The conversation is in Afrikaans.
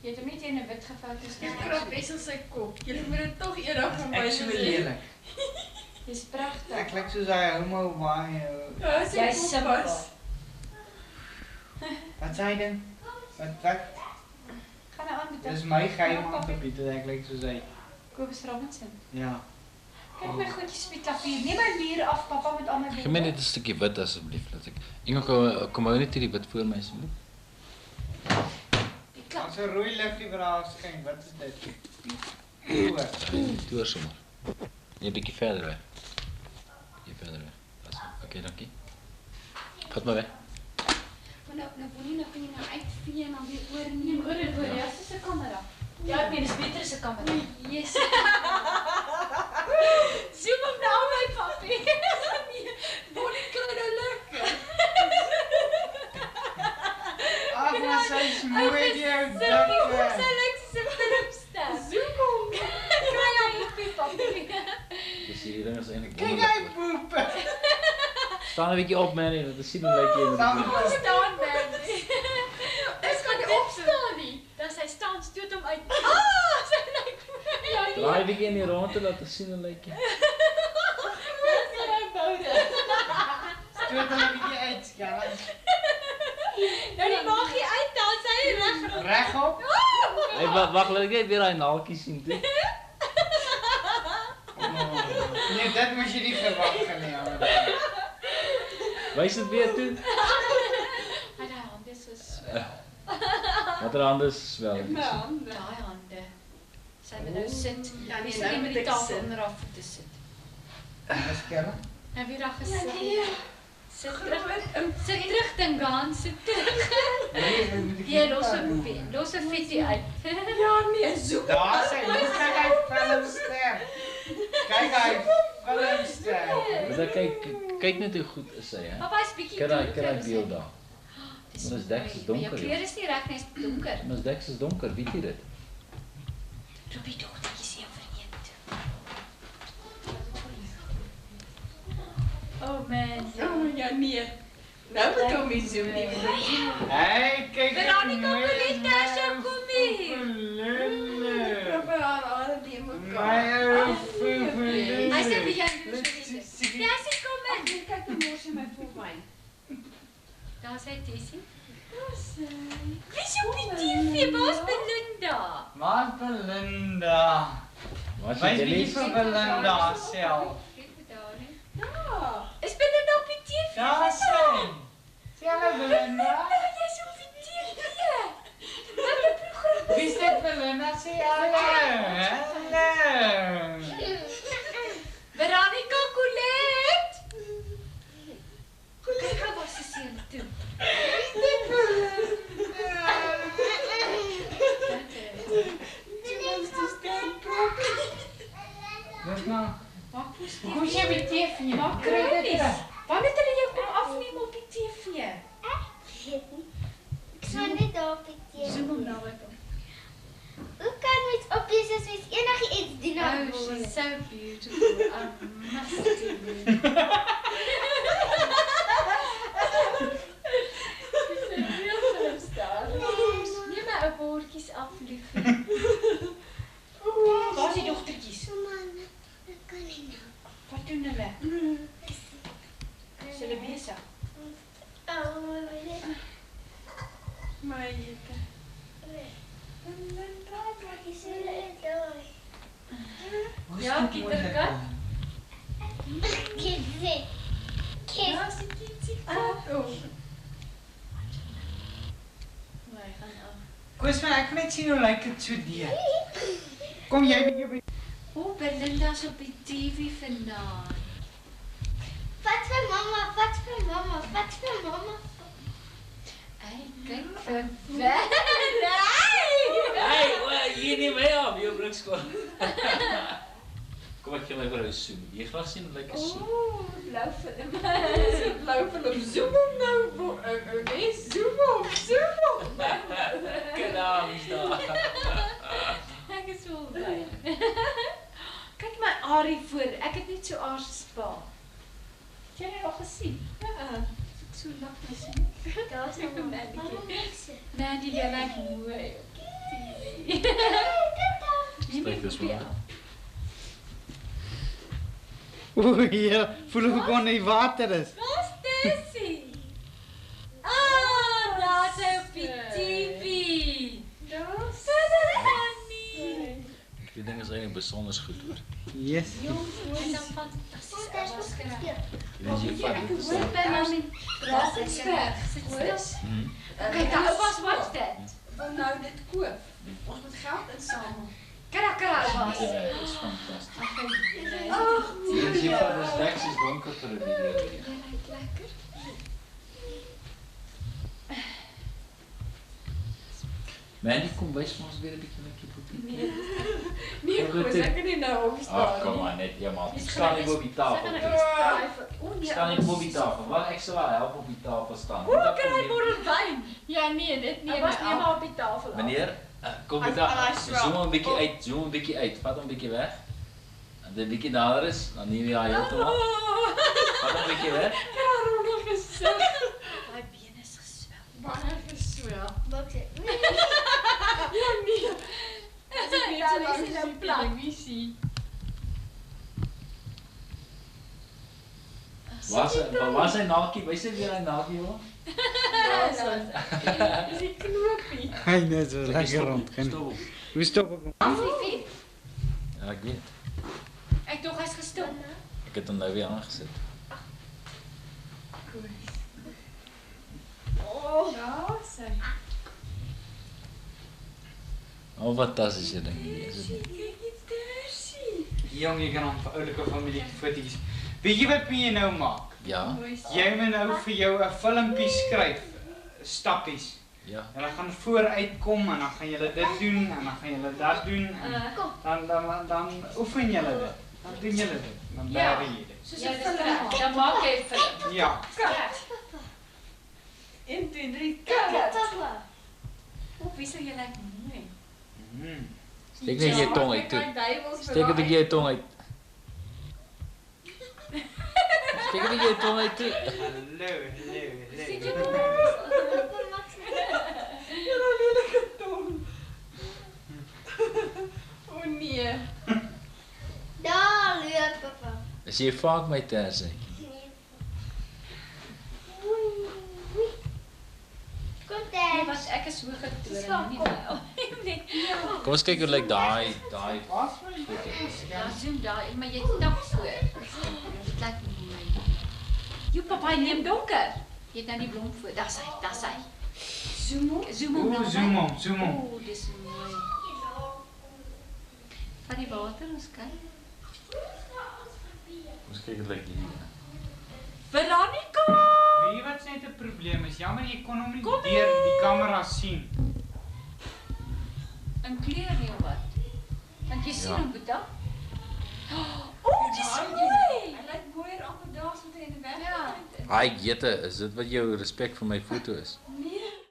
Jy het hom nie teen 'n wit gefoto's Jy krap Wessel sy kop. Jy moet dit tog eendag van my Ek so lelik. Dis pragtig. Ek lyk soos hy homo baie. Jy's simpel. Wat sê jy dan? Wat? Gaan nou aan met Dis my geheim aan gebied dat ek lyk soos hy. Kobus Robinson. Ja. Kyk my goedjies op die klavier. Neem my muur af, pappa met al my Geef my net 'n stukkie wit asseblief dat ek. Ingo kom hou net hierdie wit voor my asseblief. As 'n rooi liggie vir haar skyn, wat is dit? Toer sommer. Nee, 'n bietjie verder weg. Bietjie verder weg. Okay, dankie. Vat maar weg. Nou wil jy kan jy nou uitvee en dan weer oorneem. Oor. Ja, dis 'n kamera. Ja, nee, dis beter as 'n kamera. Yes. Zoom op nou my papi. Bonnie kan nou lekker. Ag, maar sy is mooi jou Sy dikke. lyk so 'n filmster. Zoom hom. Kry hom op die papi. Dis hierdie ding is eintlik Kyk hy poep. Staan 'n bietjie op man, dat sien hoe lyk jy met die poep. Staan man. Ek kan nie opstaan nie. Dan sy staan stoot hom uit. Sy lyk. Ja, nee. Draai bietjie in die rondte laat sien hoe lyk jy. Wat is hy boude? Stoot hom 'n bietjie uit, skelm. Nou die maagie uit, dan sy reg. Regop. Hey, wag, laat ek net weer daai naaltjie sien toe. Nee, dit moes jy nie verwag nie, ou. Wys dit weer toe. Hy daai hande so Watter hande is wel. daai hande. Sy moet nou sit. Ja, nee, Sy nou moet moet die ek tafel sit. onder haar voete sit. Skelm. En weer daar gesit. Sit terug Dingaan, sit terug. Jy los 'n fietsie uit. Ja, nee, zoek. Daar sê, kyk hy filmster. Kyk hy filmster. Maar kyk net hoe goed is hy, hè. Papa is bietjie Kyk daai beeld daar. Dis Maar is Dex is donker, Jou kleur is nie reg nie, is donker. Maar as Dex is donker, weet jy dit? Roep die dogtertjies een vir een toe. Oh man. Oh, ja, nee. Nou moet hom nie zoom nie. Hey, kyk. Veronica Colita, so kom hier. Lille. Probeer haar hare die mekaar. My ou vriendin. Hy sê vir jou. Ja, sy kom in. Kyk hoe mors jy my vol wyn. Daar sê Tessie. Wie is op die TV? Waar's Belinda? Maar Belinda. Wat Wys bietjie vir Belinda self. Ja. Is Belinda op die TV? Daar sê. Sê hallo Belinda. Jy's op die TV. Wat 'n program. Wie sê Belinda? Sê hallo. Hallo. Veronica Colette. Kyk gou waar sy seun toe. Wat nou? Maak mos nie. Hoe jy met TV? Maak kry dit. Wanneer het hulle jou kom afneem op die TV? Ik zou niet op het Zoom hom nou uit. Hoe kan iets opwees as mens enigiets doen aan Oh, word? she's so beautiful. I must do it. She's a real filmstar. Neem my ou bordjies af, liefie. Waar is die dogtertjies? Man, dat kan niet nou. Wat doen hulle? Is hulle besig? Oh, my My jette. wat is er dood? Ja, kinderkat. Kidsie. Ja, sy kitsie. Oh. My gaan af. Koos my, ek kan net sien hoe lyk dit so deur. Kom jy bietjie by. O, Belinda's op die TV vanaand. Wat voor mama, wat voor mama, wat voor mama. Hey, kyk vir Valerie. Hey, hier neem my af, jou brugskool. Kom ek gee my vir jou soen. Jy graag sien hoe lyk 'n soen. Ooh, blou film. Dis 'n blou film. Zoom hom nou. Okay, zoom hom. Kanaals daar. Ek is so bly. Kyk my Ari voor. Ek het net so aars gespa. Het jy dit al gesien? Ja. Ek so lag my sien. Daar is nog Mandy, jy lyk mooi. Steek dus maar. Oeh, ja, voel of ek gewoon in die water is. Waar's Tessie? Ah, daar sy op die TV. Daar's Annie. Die ding is eigenlijk bijzonder goed hoor. Yes. En dan fantasties. Die ding is hier vat dit Hoor by mami. Drakensberg. Sit stil. Mhm. Kyk, daar was wat dit. Wil nou dit koop. Ons moet geld insamel. Kara was. Ja, dat is fantastisch. Ag, Die ding is hier vat, dus Rex is donker voor de video. jy lyk lekker. Mandy, kom wees vir ons weer 'n bietjie met die poepie. Nee, goed, ek kan nie nou opstaan. Ag, kom maar net, ja man. Ek staan nie op die tafel. O Ek nee. staan nie op die tafel. Wag, ek sal haar help op die tafel staan. Hoe kan hy bottel wyn? Ja, nee, dit Hy was nie maar op die tafel. Meneer, kom As met dag. al hy swam. Zoom 'n bietjie uit, zoom 'n bietjie uit. Vat hom 'n bietjie weg. En dit bietjie nader is, dan neem jy haar heeltemal. Vat hom 'n bietjie weg. Karel gesig. Daai been is geswel. Baie geswel. Wat dit? Ja, nee. As ek net so Daar is hy nou lank plat. televisie. Waar is hy naakie? Wys net weer hy naakie hoor. Is die knopie. Hy net so lekker rond. Stop. Hoe stop ek hom? Ja, ek weet. Ek dog hy's gestop. Ek het hom nou weer aangesit. Oh, ja, sy. Oh, fantastische ding hier is dit. Kyk iets Tersie. Jong, jy kan hom vir oulike familie foto's. Weet jy wat moet jy nou maak? Ja, Jy moet nou vir jou 'n filmpie skryf, stappies. ja. En dan gaan vooruit kom en dan gaan julle dit doen en dan gaan julle dat doen en dan oefen julle dit. Dan doen julle dit. Dan Ja. leer jy dit. Soos 'n film. Dan maak jy 'n film. Ja. Kat. 1, 2, 3, Papa. kat. Papa. Hoe wissel jy lyk mooi. Mhm. Steek net jou tong uit toe. toe. Steek 'n bietjie jou tong uit. Steek 'n bietjie jou tong uit toe. Hallo, Sit hallo, jy hallo. Papa maak Ja, dan lelike tong. O nee. Daar loop papa. Is jy vaak my tersie? Kom Nee, daar. was ek is so getoer nie nou. Nee. Kom ons kyk hoe lyk daai Pas my. foto. Ja, zoom daar, maar jy tap voor. Dit lyk mooi. Jou papa hy neem donker. Jy het nou die blom voor. Daar's hy. Zoom hom. Zoom hom Oeh, zoom hom, zoom hom. Ooh, dis mooi. Van die water ons kyk. Ons kyk hoe lyk hier. Veronica! Weet jy wat net 'n probleem is? Jammer jy kon hom nie deur die kamera sien. In kleur nie of wat? Want jy sien Ja. hom, Boeta. Ooh, dis mooi. Hy lyk mooier amper daar so teen die weg. Ja. Haai Jette, is dit wat jou respek vir my foto is?